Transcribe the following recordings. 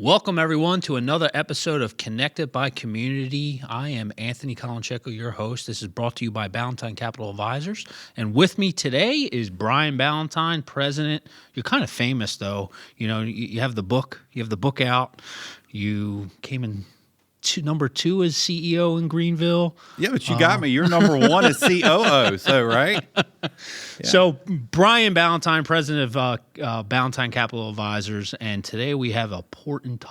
Welcome, everyone, to another episode of Connected by Community. I am Anthony Colancecco, your host. This is brought to you by Ballentine Capital Advisors. And with me today is Bryan Ballentine, president. You're kind of famous, though. You know, you have the book. You have the book out. You came in number 2 as CEO in Greenville. Yeah, but you got me. You're number 1 as COO, so right? Yeah. So Bryan Ballentine, president of Ballentine Capital Advisors, and today we have an important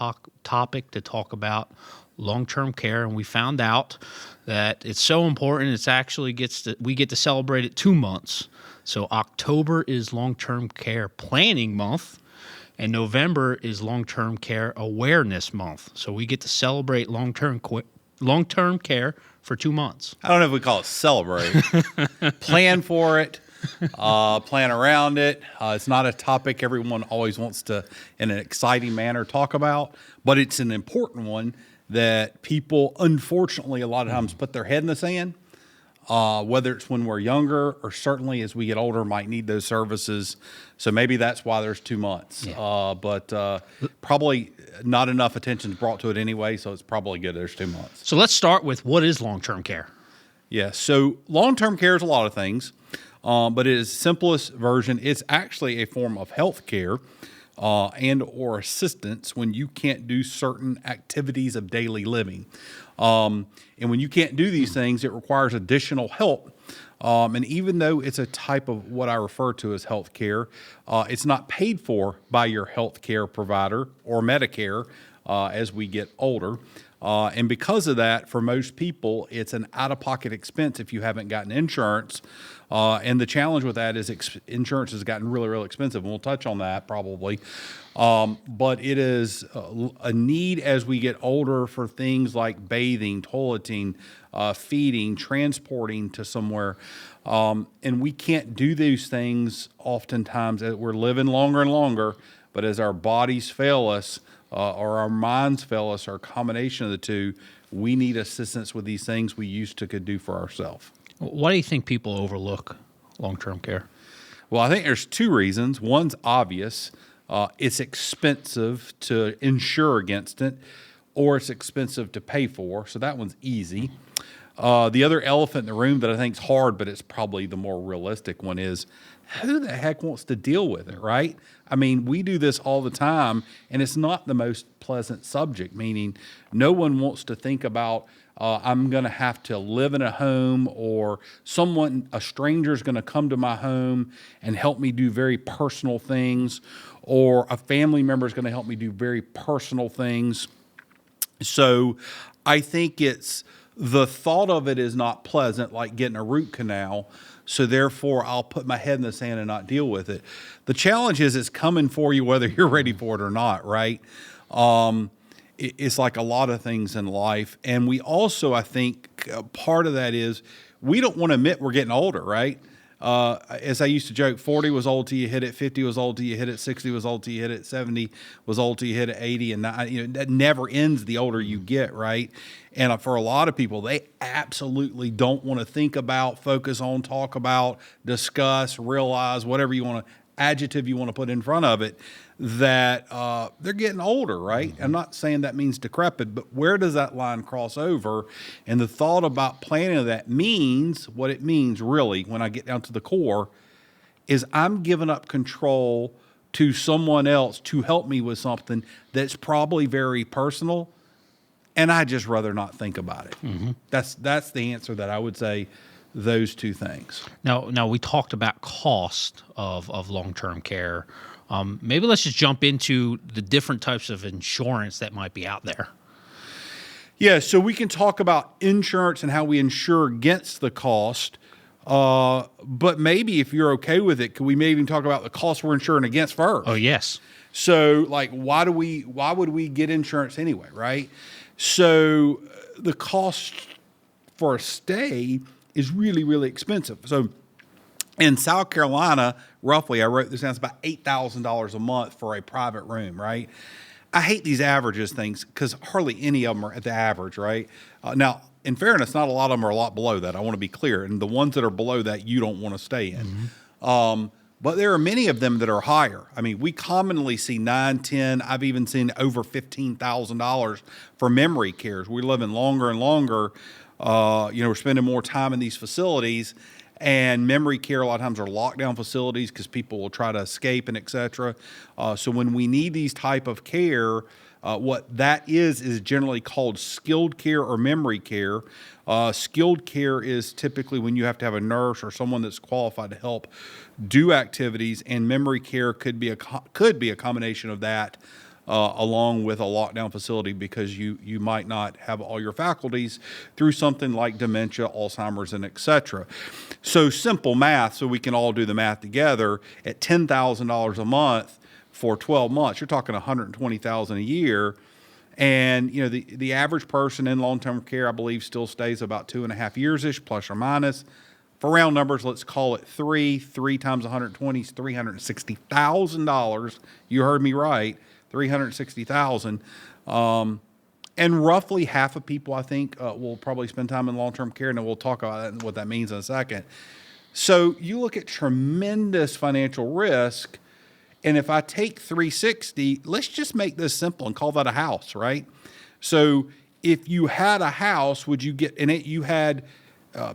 topic to talk about, long-term care, and we found out that it's so important. It's actually we get to celebrate it 2 months. So October is long-term care planning month, and November is long-term care awareness month. So we get to celebrate long-term care for 2 months. I don't know if we call it celebrate. Plan for it, plan around it. It's not a topic everyone always wants to, in an exciting manner, talk about, but it's an important one that people, unfortunately, a lot of times put their head in the sand, whether it's when we're younger or certainly as we get older might need those services. So maybe that's why there's 2 months. Yeah. But probably not enough attention is brought to it anyway, so it's probably good there's 2 months. So let's start with what is long-term care? Yeah, so long-term care is a lot of things, but it is the simplest version. It's actually a form of health care and or assistance when you can't do certain activities of daily living. And when you can't do these things, it requires additional help. And even though it's a type of what I refer to as health care, it's not paid for by your health care provider or Medicare as we get older. And because of that, for most people, it's an out-of-pocket expense if you haven't gotten insurance. And the challenge with that is insurance has gotten really, really expensive. And we'll touch on that probably. But it is a need as we get older for things like bathing, toileting, feeding, transporting to somewhere. And we can't do these things oftentimes as we're living longer and longer, but as our bodies fail us, or our minds fail us, or a combination of the two, we need assistance with these things we used to could do for ourselves. Why do you think people overlook long-term care? Well, I think there's 2 reasons. One's obvious. It's expensive to insure against it, or it's expensive to pay for. So that one's easy. The other elephant in the room that I think is hard, but it's probably the more realistic one, is who the heck wants to deal with it, right? I mean, we do this all the time, and it's not the most pleasant subject, meaning no one wants to think about, I'm going to have to live in a home, or a stranger is going to come to my home and help me do very personal things, or a family member is going to help me do very personal things. So I think the thought of it is not pleasant, like getting a root canal. So therefore, I'll put my head in the sand and not deal with it. The challenge is it's coming for you whether you're ready for it or not, right? It's like a lot of things in life. And we also, I think, part of that is we don't want to admit we're getting older, right? As I used to joke, 40 was old till you hit it, 50 was old till you hit it, 60 was old till you hit it, 70 was old till you hit it, 80, and that never ends the older you get, right? And for a lot of people, they absolutely don't want to think about, focus on, talk about, discuss, realize, whatever adjective you want to put in front of it, that they're getting older, right? I'm not saying that means decrepit, but where does that line cross over? And the thought about planning that means, what it means really, when I get down to the core, is I'm giving up control to someone else to help me with something that's probably very personal, and I just rather not think about it. Mm-hmm. That's the answer that I would say. Those 2 things. Now we talked about cost of long-term care. Maybe let's just jump into the different types of insurance that might be out there. Yeah, so we can talk about insurance and how we insure against the cost. But maybe if you're okay with it, could we maybe talk about the cost we're insuring against first? Oh, yes. So like, why would we get insurance anyway, right? So the cost for a stay is really, really expensive. So in South Carolina, roughly, I wrote this down, it's about $8,000 a month for a private room, right? I hate these averages things because hardly any of them are at the average, right? Now, in fairness, not a lot of them are a lot below that. I want to be clear. And the ones that are below that, you don't want to stay in. Mm-hmm. But there are many of them that are higher. I mean, we commonly see 9, 10, I've even seen over $15,000 for memory cares. We're living longer and longer. We're spending more time in these facilities, and memory care a lot of times are lockdown facilities because people will try to escape and et cetera. So when we need these type of care, what that is generally called skilled care or memory care. Skilled care is typically when you have to have a nurse or someone that's qualified to help do activities, and memory care could be a combination of that, along with a lockdown facility, because you might not have all your faculties through something like dementia, Alzheimer's, and et cetera. So simple math, so we can all do the math together. At $10,000 a month for 12 months, you're talking $120,000 a year. And, the average person in long-term care, I believe, still stays about 2.5 years-ish, plus or minus. For round numbers, let's call it 3. 3 times 120 is $360,000. You heard me right, $360,000. And roughly half of people, I think, will probably spend time in long-term care, and then we'll talk about that and what that means in a second. So you look at tremendous financial risk. And if I take 360, let's just make this simple and call that a house, right? So if you had a house, would you get in it? You had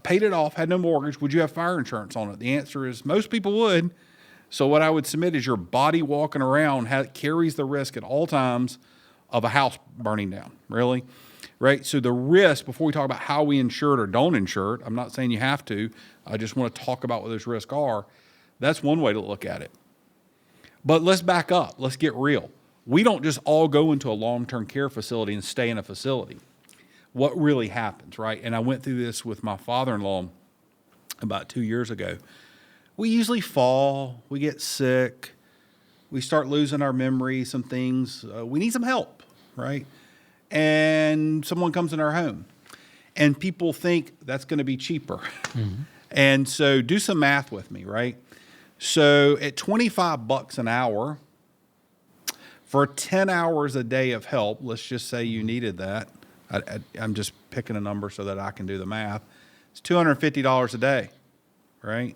paid it off, had no mortgage. Would you have fire insurance on it? The answer is most people would. So what I would submit is your body walking around carries the risk at all times of a house burning down, really, right? So the risk, before we talk about how we insure it or don't insure it, I'm not saying you have to. I just want to talk about what those risks are. That's one way to look at it. But let's back up. Let's get real. We don't just all go into a long-term care facility and stay in a facility. What really happens, right? And I went through this with my father-in-law about 2 years ago. We usually fall, we get sick, we start losing our memory, some things. We need some help, right? And someone comes in our home. And people think that's going to be cheaper. Mm-hmm. And so do some math with me, right? So at $25 an hour for 10 hours a day of help, let's just say you needed that. I'm just picking a number so that I can do the math. It's $250 a day, right?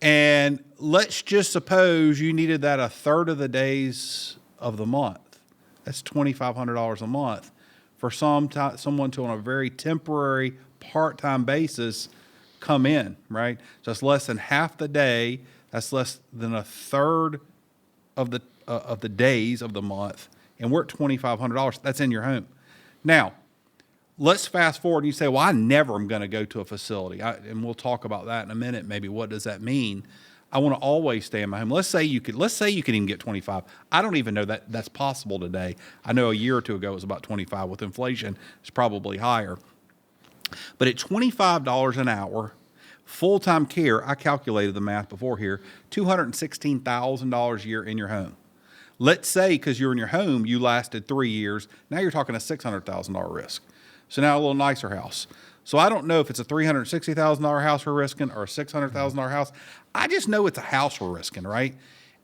And let's just suppose you needed that a third of the days of the month. That's $2,500 a month for someone to, on a very temporary part-time basis, come in, right? So it's less than half the day. That's less than a third of the days of the month, and we're at $2,500. That's in your home. Now, let's fast forward. And you say, "Well, I never am going to go to a facility," and we'll talk about that in a minute. Maybe what does that mean? I want to always stay in my home. Let's say you could even get 25. I don't even know that that's possible today. I know a year or two ago it was about 25. With inflation, it's probably higher. But at $25 an hour. Full-time care, I calculated the math before here, $216,000 a year in your home. Let's say, because you're in your home, you lasted 3 years. Now you're talking a $600,000 risk. So now a little nicer house. So I don't know if it's a $360,000 house we're risking or a $600,000 house. I just know it's a house we're risking, right?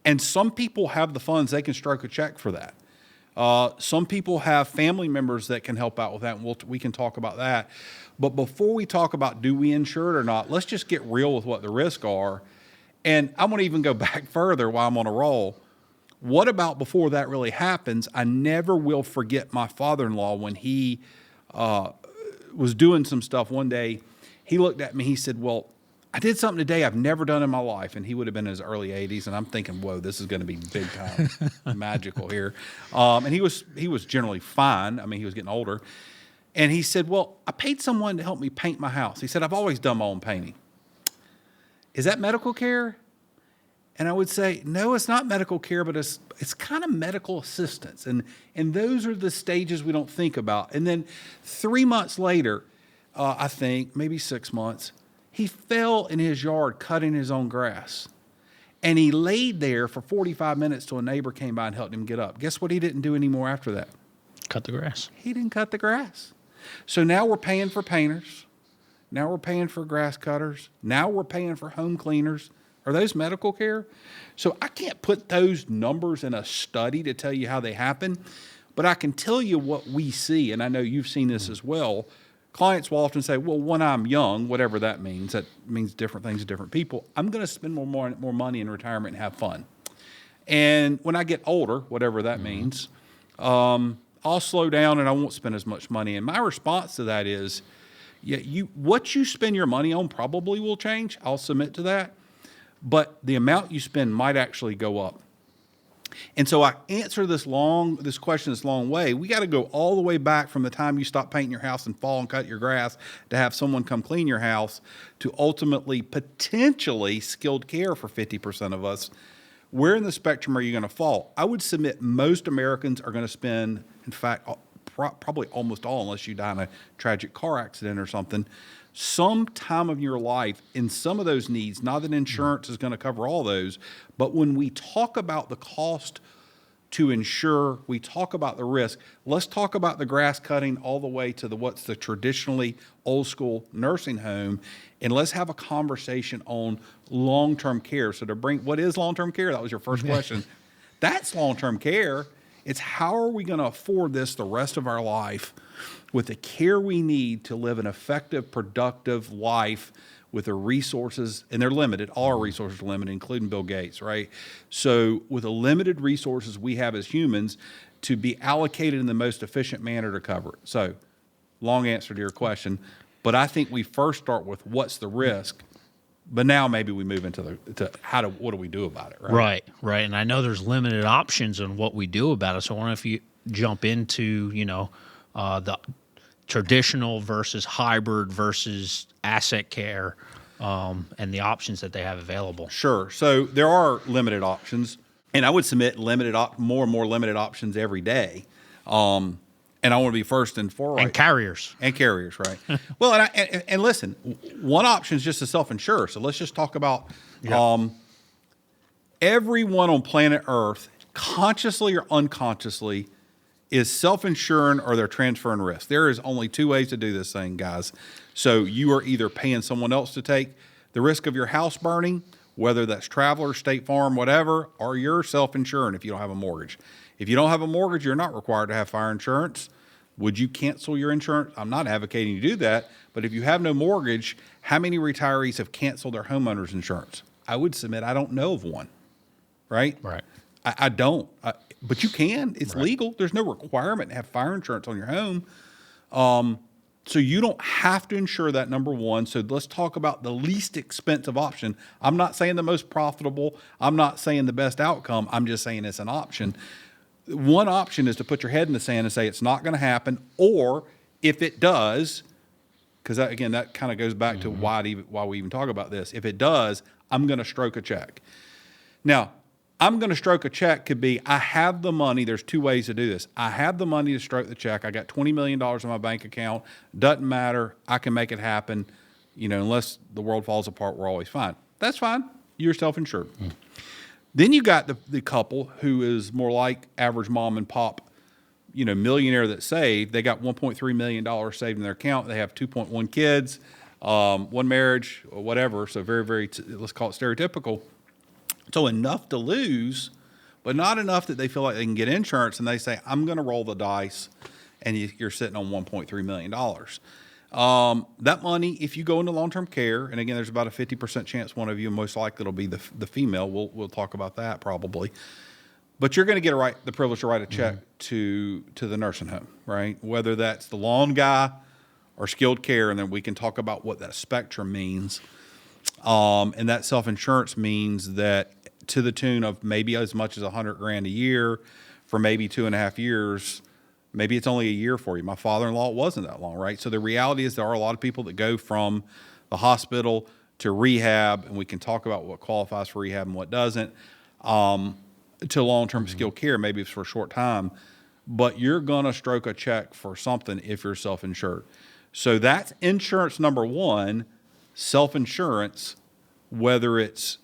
And some people have the funds. They can stroke a check for that. Some people have family members that can help out with that, and we can talk about that. But before we talk about do we insure it or not, let's just get real with what the risks are. And I'm going to even go back further while I'm on a roll. What about before that really happens? I never will forget my father-in-law when he was doing some stuff one day. He looked at me, he said, "Well, I did something today I've never done in my life." And he would have been in his early 80s. And I'm thinking, whoa, this is going to be big time magical here. And he was generally fine. I mean, he was getting older. And he said, "Well, I paid someone to help me paint my house." He said, "I've always done my own painting." Is that medical care? And I would say, no, it's not medical care, but it's kind of medical assistance. And those are the stages we don't think about. And then 3 months later, I think, maybe 6 months, he fell in his yard cutting his own grass. And he laid there for 45 minutes till a neighbor came by and helped him get up. Guess what he didn't do anymore after that? Cut the grass. He didn't cut the grass. So now we're paying for painters. Now we're paying for grass cutters. Now we're paying for home cleaners. Are those medical care? So I can't put those numbers in a study to tell you how they happen, but I can tell you what we see, and I know you've seen this as well. clients will often say, well, when I'm young, whatever that means different things to different people. I'm going to spend more money in retirement and have fun. And when I get older, whatever that means, I'll slow down and I won't spend as much money. And my response to that is, yeah, what you spend your money on probably will change. I'll submit to that. But the amount you spend might actually go up. And so I answer this question this long way. We got to go all the way back from the time you stop painting your house and fall and cut your grass to have someone come clean your house to ultimately potentially skilled care for 50% of us. Where in the spectrum are you going to fall? I would submit most Americans are going to spend, in fact, probably almost all, unless you die in a tragic car accident or something, some time of your life in some of those needs. Not that insurance is going to cover all those, but when we talk about the cost to insure, we talk about the risk. Let's talk about the grass cutting all the way to what's the traditionally old school nursing home, and let's have a conversation on long-term care. So what is long-term care? That was your first question. That's long-term care. It's how are we going to afford this the rest of our life with the care we need to live an effective, productive life with the resources, and they're limited. All our resources are limited, including Bill Gates, right? So with the limited resources we have as humans to be allocated in the most efficient manner to cover it. So long answer to your question, but I think we first start with what's the risk, but now maybe we move into what do we do about it, right? Right. And I know there's limited options on what we do about it. So I wonder if you jump into, the traditional versus hybrid versus asset care, and the options that they have available. Sure. So there are limited options, and I would submit more and more limited options every day. And I want to be first and forward. And carriers. Right? Well, and listen, one option is just to self-insure. So let's just talk about everyone on planet Earth, consciously or unconsciously, is self-insuring or they're transferring risk. There is only two ways to do this thing, guys. So you are either paying someone else to take the risk of your house burning, whether that's Travelers, State Farm, whatever, or you're self-insuring if you don't have a mortgage. If you don't have a mortgage, you're not required to have fire insurance. Would you cancel your insurance? I'm not advocating you do that, but if you have no mortgage, how many retirees have canceled their homeowner's insurance? I would submit I don't know of one, right? Right. I don't, but you can. It's legal. There's no requirement to have fire insurance on your home. So you don't have to insure that, number one. So let's talk about the least expensive option. I'm not saying the most profitable. I'm not saying the best outcome. I'm just saying it's an option. One option is to put your head in the sand and say it's not going to happen, or if it does, because again, that kind of goes back to why we even talk about this. If it does, I'm going to stroke a check. Now, I'm going to stroke a check could be, I have the money. There's two ways to do this. I have the money to stroke the check. I got $20 million in my bank account. Doesn't matter. I can make it happen. Unless the world falls apart, we're always fine. That's fine. You're self-insured. Then you got the couple who is more like average mom and pop, millionaire that saved. They got $1.3 million saved in their account. They have 2.1 kids, one marriage, or whatever. So very, very, let's call it stereotypical. So enough to lose, but not enough that they feel like they can get insurance, and they say, I'm going to roll the dice, and you're sitting on $1.3 million. That money, if you go into long-term care, and again, there's about a 50% chance one of you, most likely it'll be the female. We'll talk about that probably. But you're going to get the privilege to write a check to the nursing home, right? Whether that's the lawn guy or skilled care, and then we can talk about what that spectrum means. And that self-insurance means that to the tune of maybe as much as $100,000 a year for maybe 2.5 years, maybe it's only a year for you. My father-in-law, it wasn't that long, right? So the reality is there are a lot of people that go from the hospital to rehab, and we can talk about what qualifies for rehab and what doesn't, to long-term skilled care. Maybe it's for a short time, but you're going to stroke a check for something if you're self-insured. So that's insurance number one, self-insurance, whether it's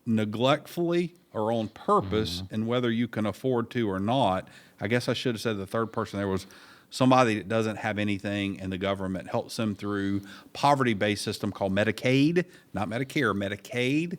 neglectfully or on purpose, and whether you can afford to or not. I guess I should have said the third person there was somebody that doesn't have anything, and the government helps them through poverty-based system called Medicaid, not Medicare, Medicaid.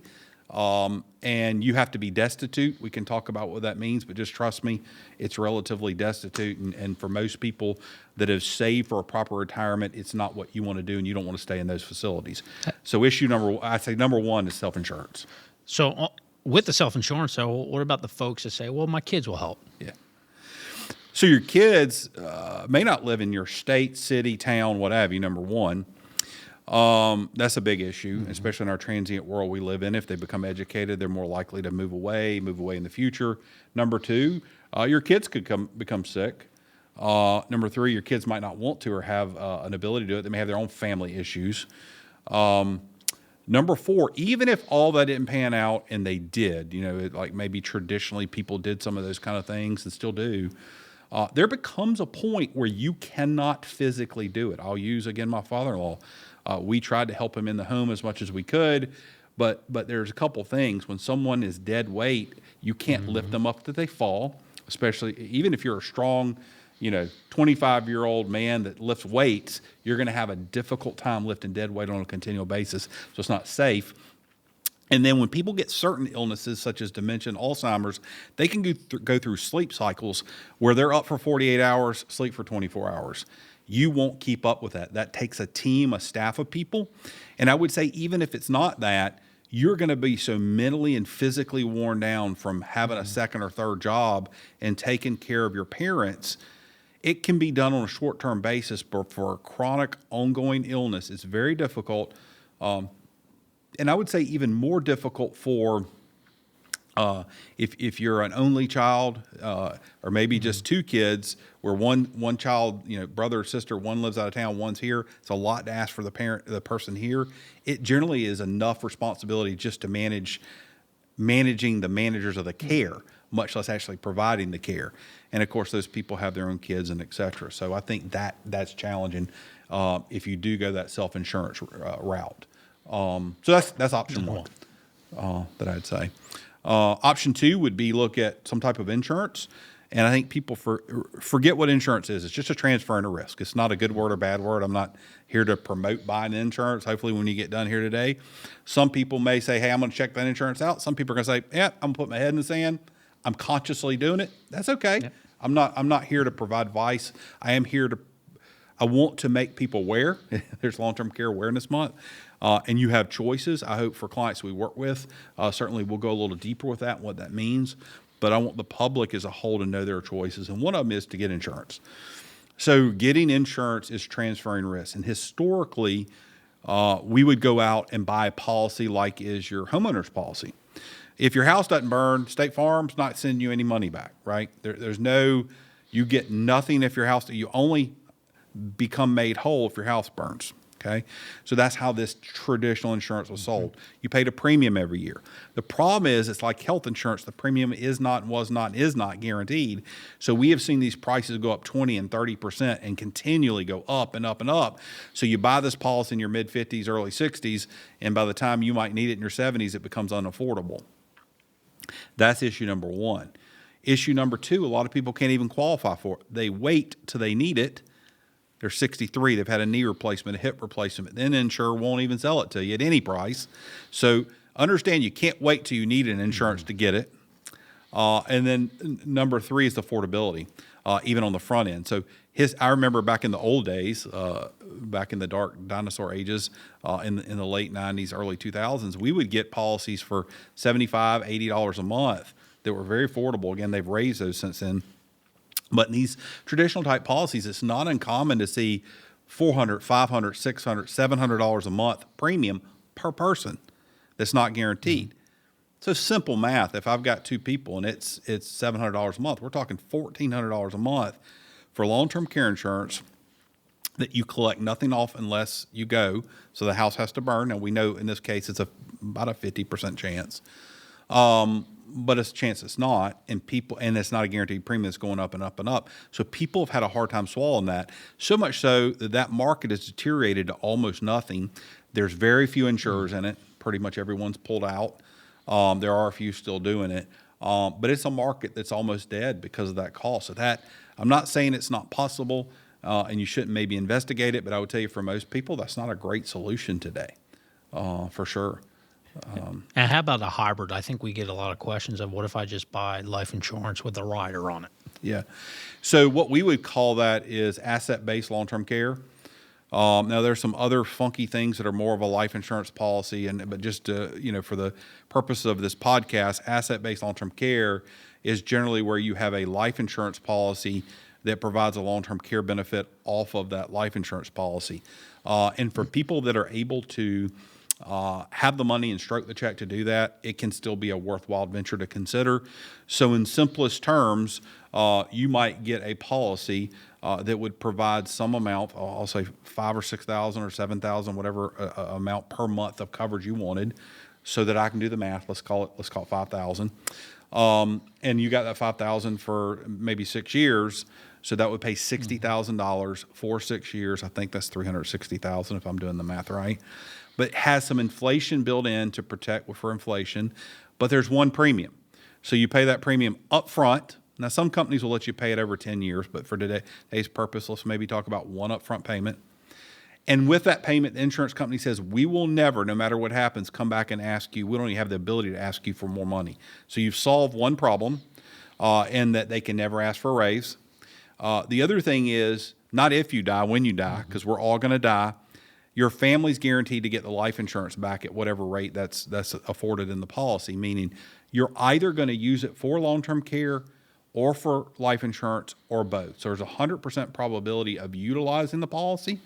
And you have to be destitute. We can talk about what that means, but just trust me, it's relatively destitute. And for most people that have saved for a proper retirement, it's not what you want to do, and you don't want to stay in those facilities. So number one is self-insurance. So with the self-insurance, though, what about the folks that say, well, my kids will help? Yeah. So your kids may not live in your state, city, town, what have you, number one. That's a big issue, especially in our transient world we live in. If they become educated, they're more likely to move away in the future. Number two, your kids could become sick. Number three, your kids might not want to or have an ability to do it. They may have their own family issues. Number four, even if all that didn't pan out, and they did, like maybe traditionally people did some of those kind of things and still do, there becomes a point where you cannot physically do it. I'll use, again, my father-in-law. We tried to help him in the home as much as we could, but there's a couple things. When someone is dead weight, you can't lift them up that they fall, especially even if you're a strong, 25-year-old man that lifts weights, you're going to have a difficult time lifting dead weight on a continual basis, so it's not safe. And then when people get certain illnesses such as dementia and Alzheimer's, they can go through sleep cycles where they're up for 48 hours, sleep for 24 hours. You won't keep up with that. That takes a team, a staff of people. And I would say even if it's not that, you're going to be so mentally and physically worn down from having a second or third job and taking care of your parents. It can be done on a short-term basis, but for a chronic, ongoing illness, it's very difficult. And I would say even more difficult for if you're an only child or maybe just two kids where one child, brother or sister, one lives out of town, one's here. It's a lot to ask for the person here. It generally is enough responsibility just to managing the managers of the care, much less actually providing the care. And of course, those people have their own kids and et cetera. So I think that's challenging if you do go that self-insurance route. So that's option one that I'd say. Option two would be look at some type of insurance. And I think people forget what insurance is. It's just a transferring of risk. It's not a good word or bad word. I'm not here to promote buying insurance. Hopefully when you get done here today, some people may say, hey, I'm going to check that insurance out. Some people are going to say, yeah, I'm going to put my head in the sand. I'm consciously doing it. That's okay. Yeah. I'm not here to provide advice. I want to make people aware. There's Long-Term Care Awareness Month. And you have choices. I hope for clients we work with, certainly we'll go a little deeper with that and what that means. But I want the public as a whole to know their choices. And one of them is to get insurance. So getting insurance is transferring risk. And historically, we would go out and buy a policy like is your homeowner's policy. If your house doesn't burn, State Farm's not sending you any money back, right? You get nothing if your house, you only become made whole if your house burns. Okay, so that's how this traditional insurance was sold. You paid a premium every year. The problem is it's like health insurance. The premium is not guaranteed. So we have seen these prices go up 20 and 30% and continually go up and up and up. So you buy this policy in your mid-50s, early 60s, and by the time you might need it in your 70s, it becomes unaffordable. That's issue number one. Issue number two, a lot of people can't even qualify for it. They wait till they need it. They're 63. They've had a knee replacement, a hip replacement. Then the insurer won't even sell it to you at any price. So understand you can't wait till you need an insurance to get it. And then number three is affordability, even on the front end. So I remember back in the old days, back in the dark dinosaur ages, in the late 90s, early 2000s, we would get policies for $75, $80 a month that were very affordable. Again, they've raised those since then. But in these traditional type policies, it's not uncommon to see $400, $500, $600, $700 a month premium per person that's not guaranteed. So simple math. If I've got two people and it's $700 a month, we're talking $1,400 a month for long-term care insurance that you collect nothing off unless you go. So the house has to burn. And we know in this case it's about a 50% chance. But it's a chance it's not, and it's not a guaranteed premium that's going up and up and up. So people have had a hard time swallowing that, so much so that market has deteriorated to almost nothing. There's very few insurers in it. Pretty much everyone's pulled out. There are a few still doing it, but it's a market that's almost dead because of that cost. So I'm not saying it's not possible, and you shouldn't maybe investigate it, but I would tell you for most people, that's not a great solution today, for sure. And how about a hybrid? I think we get a lot of questions of what if I just buy life insurance with a rider on it? Yeah. So what we would call that is asset-based long-term care. Now there's some other funky things that are more of a life insurance policy, but just for the purpose of this podcast, asset-based long-term care is generally where you have a life insurance policy that provides a long-term care benefit off of that life insurance policy. And for people that are able to have the money and stroke the check to do that, it can still be a worthwhile venture to consider. So in simplest terms, you might get a policy that would provide some amount, I'll say $5,000 or $6,000 or $7,000, whatever amount per month of coverage you wanted, so that I can do the math. Let's call it $5,000, and you got that $5,000 for maybe 6 years. So that would pay $60,000 for 6 years. I think that's $360,000 if I'm doing the math right. But it has some inflation built in to protect for inflation. But there's one premium. So you pay that premium up front. Now, some companies will let you pay it over 10 years, but for today's purpose, let's maybe talk about one upfront payment. And with that payment, the insurance company says, we will never, no matter what happens, come back and ask you. We don't even have the ability to ask you for more money. So you've solved one problem, in that they can never ask for a raise. The other thing is not if you die, when you die, because we're all going to die. Your family's guaranteed to get the life insurance back at whatever rate that's afforded in the policy, meaning you're either going to use it for long-term care or for life insurance or both. So there's a 100% probability of utilizing the policy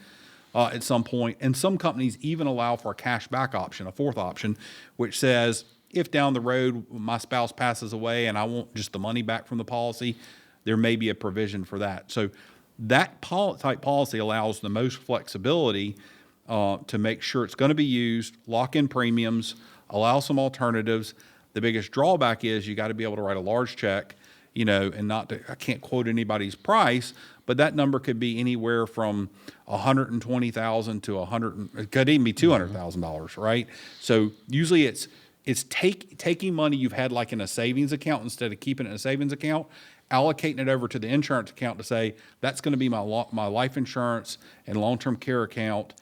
at some point. And some companies even allow for a cash back option, a fourth option, which says if down the road my spouse passes away and I want just the money back from the policy, there may be a provision for that. So that type policy allows the most flexibility to make sure it's going to be used, lock in premiums, allow some alternatives. The biggest drawback is you got to be able to write a large check, and I can't quote anybody's price, but that number could be anywhere from $120,000 to it could even be $200,000, right? So usually it's taking money you've had like in a savings account instead of keeping it in a savings account, allocating it over to the insurance account to say that's going to be my life insurance and long-term care account,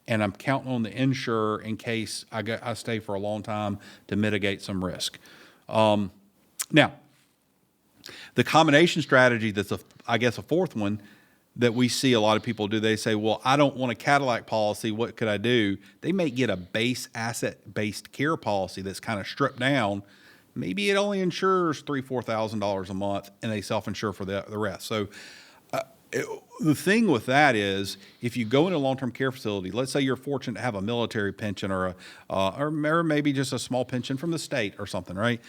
and I'm counting on the insurer in case I stay for a long time to mitigate some risk. Now, the combination strategy that's a fourth one that we see a lot of people do, they say, well, I don't want a Cadillac policy. What could I do? They may get a base asset-based care policy that's kind of stripped down. Maybe it only insures $3,000, $4,000 a month, and they self-insure for the rest. So the thing with that is, if you go into a long-term care facility, let's say you're fortunate to have a military pension or maybe just a small pension from the state or something, right?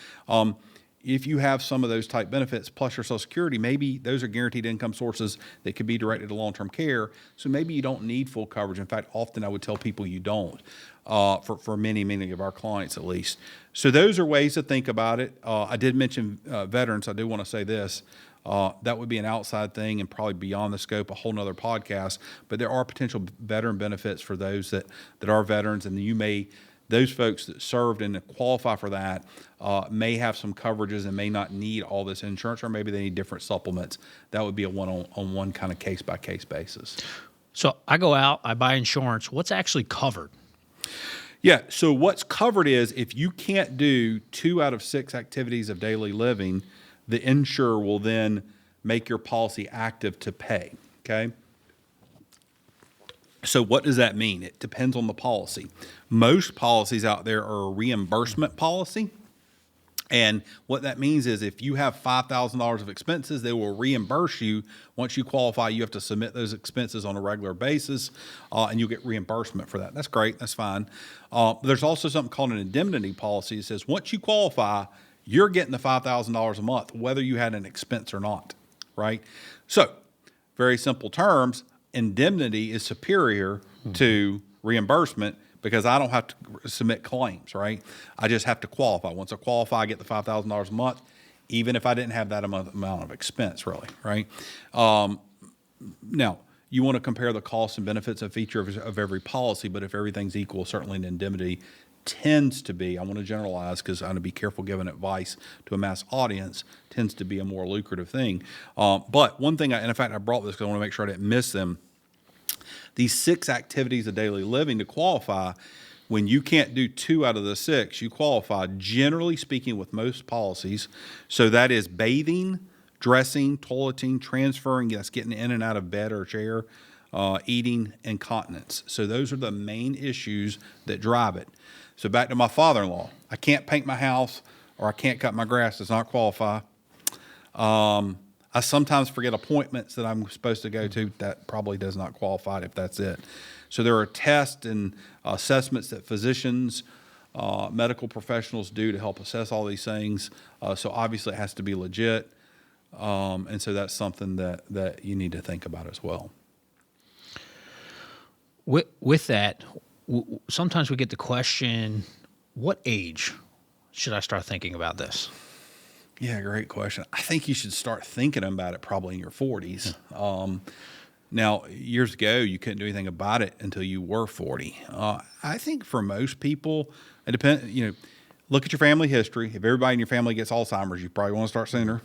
If you have some of those type benefits plus your Social Security, maybe those are guaranteed income sources that could be directed to long-term care. So maybe you don't need full coverage. In fact, often I would tell people you don't, for many of our clients at least. So those are ways to think about it. I did mention veterans. I do want to say this. That would be an outside thing and probably beyond the scope, a whole nother podcast. But there are potential veteran benefits for those that are veterans, and those folks that served and qualify for that may have some coverages and may not need all this insurance, or maybe they need different supplements. That would be a one-on-one kind of case-by-case basis. So I go out, I buy insurance. What's actually covered? Yeah, so what's covered is if you can't do 2 out of 6 activities of daily living, the insurer will then make your policy active to pay, okay? So what does that mean? It depends on the policy. Most policies out there are a reimbursement policy. And what that means is if you have $5,000 of expenses, they will reimburse you. Once you qualify, you have to submit those expenses on a regular basis, and you'll get reimbursement for that. That's great. That's fine. There's also something called an indemnity policy. It says once you qualify, you're getting the $5,000 a month, whether you had an expense or not, right? So, very simple terms, indemnity is superior to reimbursement because I don't have to submit claims, right? I just have to qualify. Once I qualify, I get the $5,000 a month, even if I didn't have that amount of expense, really, right? Now, you want to compare the costs and benefits and features of every policy, but if everything's equal, certainly an indemnity tends to be, I want to generalize because I want to be careful giving advice to a mass audience, tends to be a more lucrative thing. But one thing, and in fact, I brought this because I want to make sure I didn't miss them. These 6 activities of daily living to qualify, When you can't do 2 out of the 6, you qualify, generally speaking, with most policies. So that is bathing, dressing, toileting, transferring, that's getting in and out of bed or chair, eating, and continence. So those are the main issues that drive it. So back to my father-in-law. I can't paint my house or I can't cut my grass, does not qualify. I sometimes forget appointments that I'm supposed to go to. That probably does not qualify if that's it. So there are tests and assessments that physicians, medical professionals do to help assess all these things. So obviously it has to be legit. And so that's something that you need to think about as well. With that, sometimes we get the question, what age should I start thinking about this? Yeah, great question. I think you should start thinking about it probably in your 40s. Now, years ago, you couldn't do anything about it until you were 40. I think for most people, it depends, look at your family history. If everybody in your family gets Alzheimer's, you probably want to start sooner.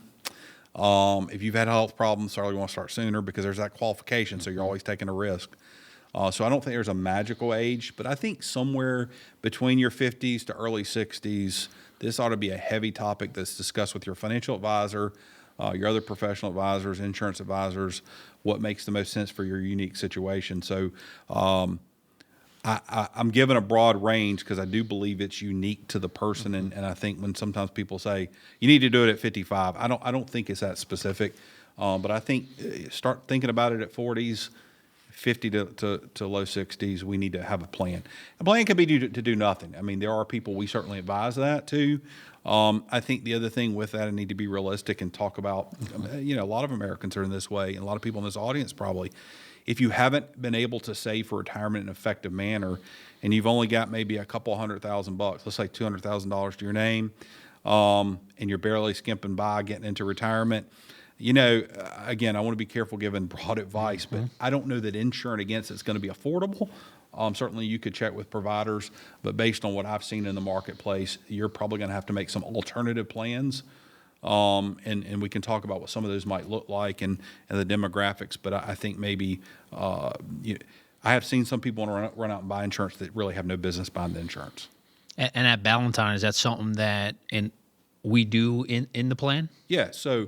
If you've had health problems, certainly you want to start sooner because there's that qualification, so you're always taking a risk. So I don't think there's a magical age, but I think somewhere between your 50s to early 60s, this ought to be a heavy topic that's discussed with your financial advisor, your other professional advisors, insurance advisors, what makes the most sense for your unique situation. So I'm given a broad range because I do believe it's unique to the person. And I think when sometimes people say, you need to do it at 55, I don't think it's that specific. But I think start thinking about it at 40s. 50 to low 60s, we need to have a plan. A plan could be to do nothing. I mean, there are people we certainly advise that to. I think the other thing with that, I need to be realistic and talk about, a lot of Americans are in this way, and a lot of people in this audience probably. If you haven't been able to save for retirement in an effective manner, and you've only got maybe a couple $100,000, let's say $200,000 to your name, and you're barely skimping by getting into retirement, again, I want to be careful giving broad advice, but I don't know that insuring against it's going to be affordable. Certainly you could check with providers, but based on what I've seen in the marketplace, you're probably going to have to make some alternative plans. And we can talk about what some of those might look like and the demographics, but I think maybe, I have seen some people want to run out and buy insurance that really have no business buying the insurance. And at Ballentine, is that something that we do in the plan? Yeah. So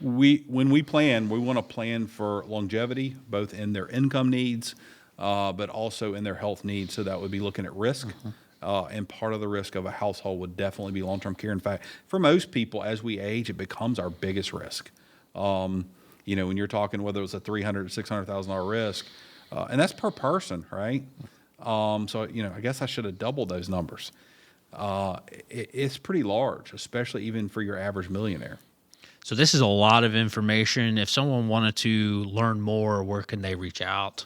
when we plan, we want to plan for longevity, both in their income needs, but also in their health needs. So that would be looking at risk. And part of the risk of a household would definitely be long-term care. In fact, for most people, as we age, it becomes our biggest risk. When you're talking whether it's a $300,000 to $600,000 risk, and that's per person, right? So I guess I should have doubled those numbers. It's pretty large, especially even for your average millionaire. So this is a lot of information. If someone wanted to learn more, where can they reach out?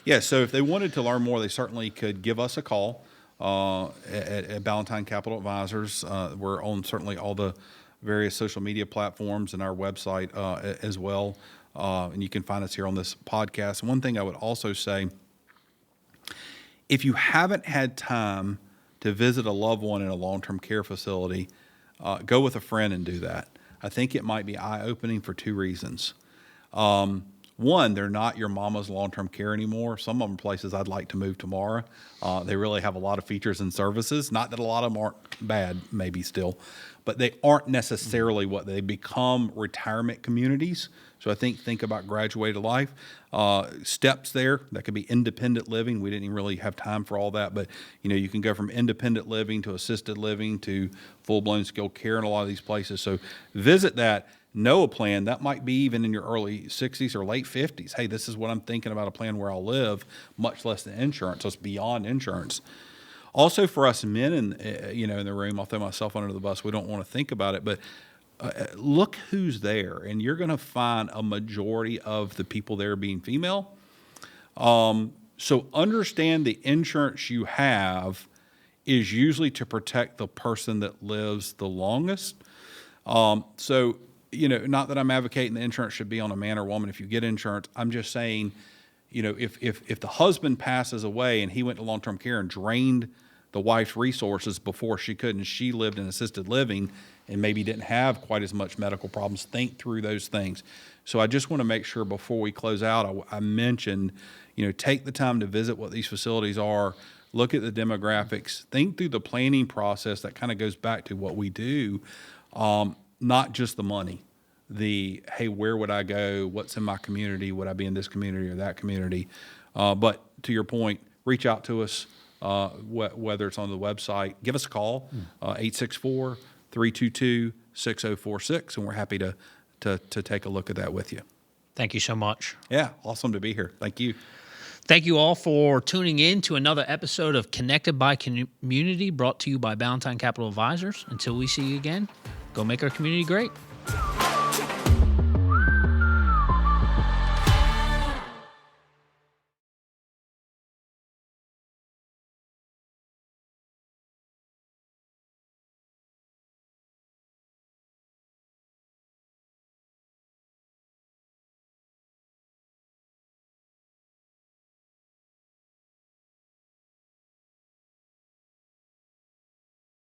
Yeah, so if they wanted to learn more, they certainly could give us a call at Ballentine Capital Advisors. We're on certainly all the various social media platforms and our website as well. And you can find us here on this podcast. One thing I would also say, if you haven't had time to visit a loved one in a long-term care facility, go with a friend and do that. I think it might be eye-opening for 2 reasons. One, they're not your mama's long-term care anymore. Some of them places I'd like to move tomorrow. They really have a lot of features and services. Not that a lot of them aren't bad, maybe still, but they aren't necessarily what they become retirement communities. So I think about graduated life. Steps there, that could be independent living. We didn't even really have time for all that, but you can go from independent living to assisted living to full-blown skilled care in a lot of these places. So visit that. Know a plan that might be even in your early 60s or late 50s. Hey, this is what I'm thinking about, a plan where I'll live, much less than insurance. So it's beyond insurance. Also, for us men in the room, I'll throw myself under the bus. We don't want to think about it, but look who's there, and you're going to find a majority of the people there being female. So understand the insurance you have is usually to protect the person that lives the longest. So not that I'm advocating the insurance should be on a man or woman if you get insurance. I'm just saying, if the husband passes away and he went to long-term care and drained the wife's resources before she could, and she lived in assisted living and maybe didn't have quite as much medical problems, think through those things. So I just want to make sure before we close out, I mentioned, take the time to visit what these facilities are, look at the demographics, think through the planning process. That kind of goes back to what we do, not just the money. Hey, where would I go? What's in my community? Would I be in this community or that community? But to your point, reach out to us, whether it's on the website. Give us a call, 864-322-6046, and we're happy to take a look at that with you. Thank you so much. Yeah, awesome to be here. Thank you. Thank you all for tuning in to another episode of Connected by Community, brought to you by Ballentine Capital Advisors. Until we see you again, go make our community great.